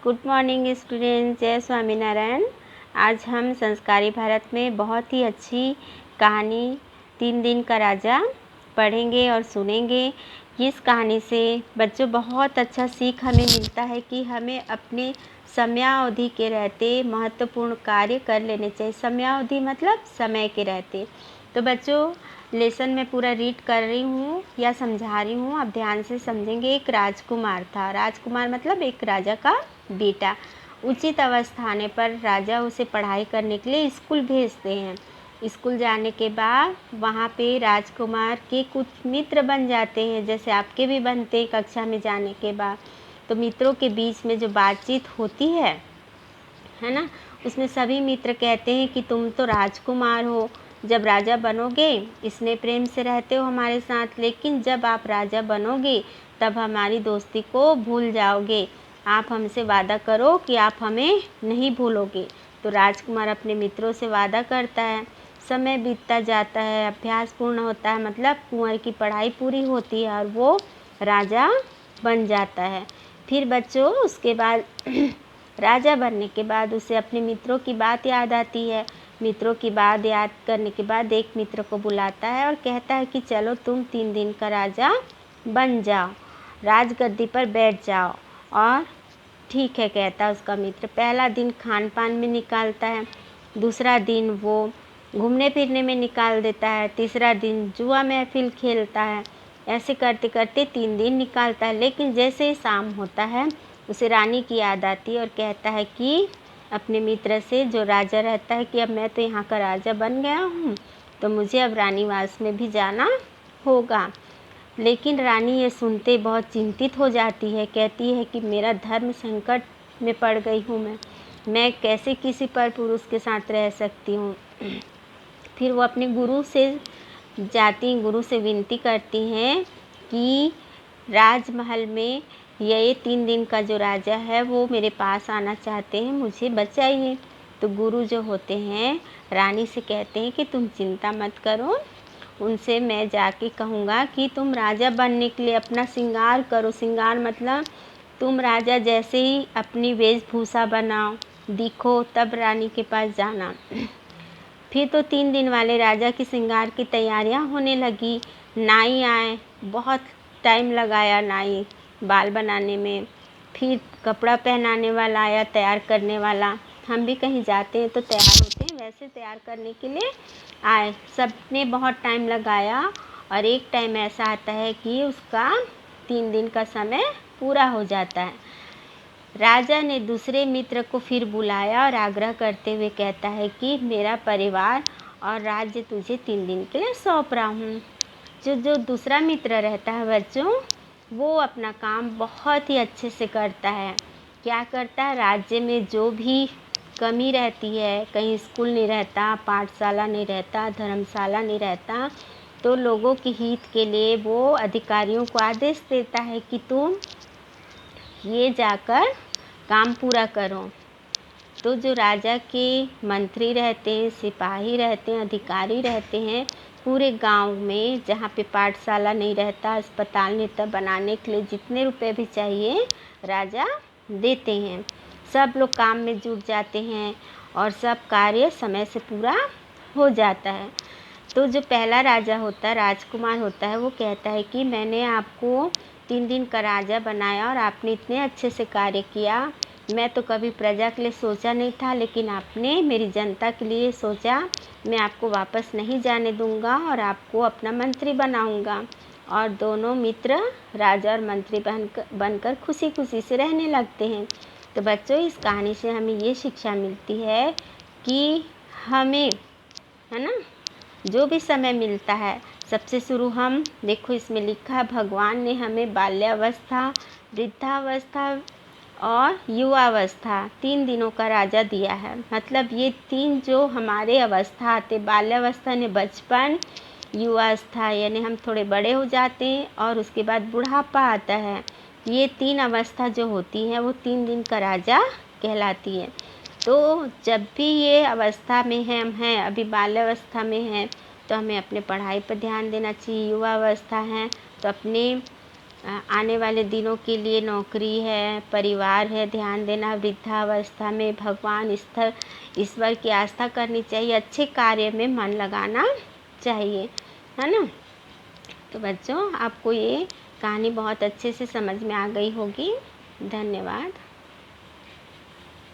Good morning students, जय स्वामीनारायण। आज हम संस्कारी भारत में बहुत ही अच्छी कहानी 3 दिन का राजा पढ़ेंगे और सुनेंगे। इस कहानी से बच्चों बहुत अच्छा सीख हमें मिलता है कि हमें अपने समयावधि के रहते महत्वपूर्ण कार्य कर लेने चाहिए। समयावधि मतलब समय के रहते। तो बच्चों लेसन में पूरा रीड कर रही हूँ या समझा रही हूँ, आप ध्यान से समझेंगे। एक राजकुमार था। राजकुमार मतलब एक राजा का बेटा। उचित अवस्था आने पर राजा उसे पढ़ाई करने के लिए स्कूल भेजते हैं। स्कूल जाने के बाद वहाँ पे राजकुमार के कुछ मित्र बन जाते हैं, जैसे आपके भी बनते हैं कक्षा में जाने के बाद। तो मित्रों के बीच में जो बातचीत होती है ना, उसमें सभी मित्र कहते हैं कि तुम तो राजकुमार हो, जब राजा बनोगे स्नेह प्रेम से रहते हो हमारे साथ, लेकिन जब आप राजा बनोगे तब हमारी दोस्ती को भूल जाओगे। आप हमसे वादा करो कि आप हमें नहीं भूलोगे। तो राजकुमार अपने मित्रों से वादा करता है। समय बीतता जाता है, अभ्यास पूर्ण होता है, मतलब कुंवर की पढ़ाई पूरी होती है और वो राजा बन जाता है। फिर बच्चों उसके बाद राजा बनने के बाद उसे अपने मित्रों की बात याद आती है। मित्रों की बात याद करने के बाद एक मित्र को बुलाता है और कहता है कि चलो तुम 3 दिन का राजा बन जाओ, राजगद्दी पर बैठ जाओ। और ठीक है कहता उसका मित्र। पहला दिन खान पान में निकालता है, दूसरा दिन वो घूमने फिरने में निकाल देता है, तीसरा दिन जुआ महफिल खेलता है। ऐसे करते करते 3 दिन निकालता है। लेकिन जैसे ही शाम होता है उसे रानी की याद आती है और कहता है कि अपने मित्र से, जो राजा रहता है, कि अब मैं तो यहाँ का राजा बन गया हूँ, तो मुझे अब रानीवास में भी जाना होगा। लेकिन रानी ये सुनते बहुत चिंतित हो जाती है। कहती है कि मेरा धर्म संकट में पड़ गई हूँ, मैं कैसे किसी पर पुरुष के साथ रह सकती हूँ। फिर वो अपने गुरु से गुरु से विनती करती हैं कि राजमहल में ये 3 दिन का जो राजा है वो मेरे पास आना चाहते हैं, मुझे बचाइए। तो गुरु जो होते हैं रानी से कहते हैं कि तुम चिंता मत करो, उनसे मैं जाके कहूँगा कि तुम राजा बनने के लिए अपना श्रृंगार करो। श्रृंगार मतलब तुम राजा जैसे ही अपनी वेशभूषा बनाओ, दिखो, तब रानी के पास जाना। फिर तो 3 दिन वाले राजा की श्रृंगार की तैयारियां होने लगी। नाई आए, बहुत टाइम लगाया नाई बाल बनाने में। फिर कपड़ा पहनाने वाला आया, तैयार करने वाला। हम भी कहीं जाते हैं तो तैयार होते हैं, वैसे तैयार करने के लिए आए। सबने बहुत टाइम लगाया और एक टाइम ऐसा आता है कि उसका 3 दिन का समय पूरा हो जाता है। राजा ने दूसरे मित्र को फिर बुलाया और आग्रह करते हुए कहता है कि मेरा परिवार और राज्य तुझे 3 दिन के लिए सौंप रहा हूँ। जो दूसरा मित्र रहता है बच्चों, वो अपना काम बहुत ही अच्छे से करता है। क्या करता है, राज्य में जो भी कमी रहती है, कहीं स्कूल नहीं रहता, पाठशाला नहीं रहता, धर्मशाला नहीं रहता, तो लोगों के हित के लिए वो अधिकारियों को आदेश देता है कि तुम ये जाकर काम पूरा करो। तो जो राजा के मंत्री रहते हैं, सिपाही रहते हैं, अधिकारी रहते हैं, पूरे गांव में जहाँ पे पाठशाला नहीं रहता, अस्पताल नहीं, तब बनाने के लिए जितने रुपए भी चाहिए राजा देते हैं। सब लोग काम में जुट जाते हैं और सब कार्य समय से पूरा हो जाता है। तो जो पहला राजा होता है, राजकुमार होता है, वो कहता है कि मैंने आपको 3 दिन का राजा बनाया और आपने इतने अच्छे से कार्य किया। मैं तो कभी प्रजा के लिए सोचा नहीं था, लेकिन आपने मेरी जनता के लिए सोचा। मैं आपको वापस नहीं जाने दूंगा और आपको अपना मंत्री बनाऊंगा। और दोनों मित्र राजा और मंत्री बनकर खुशी खुशी से रहने लगते हैं। तो बच्चों इस कहानी से हमें ये शिक्षा मिलती है कि हमें, है ना, जो भी समय मिलता है, सबसे शुरू हम देखो इसमें लिखा है भगवान ने हमें बाल्यावस्था, वृद्धावस्था और युवावस्था 3 दिनों का राजा दिया है। मतलब ये 3 जो हमारे अवस्था आते, बाल्यावस्था ने बचपन, युवावस्था यानी हम थोड़े बड़े हो जाते हैं, और उसके बाद बुढ़ापा आता है। ये 3 अवस्था जो होती हैं वो 3 दिन का राजा कहलाती है। तो जब भी ये अवस्था में हम हैं, अभी बाल्यावस्था में हैं, तो हमें अपने पढ़ाई पर ध्यान देना चाहिए। युवा अवस्था है तो अपने आने वाले दिनों के लिए नौकरी है, परिवार है, ध्यान देना, वृद्धावस्था में भगवान ईश्वर की आस्था करनी चाहिए, अच्छे कार्य में मन लगाना चाहिए, है ना। तो बच्चों, आपको ये कहानी बहुत अच्छे से समझ में आ गई होगी। धन्यवाद।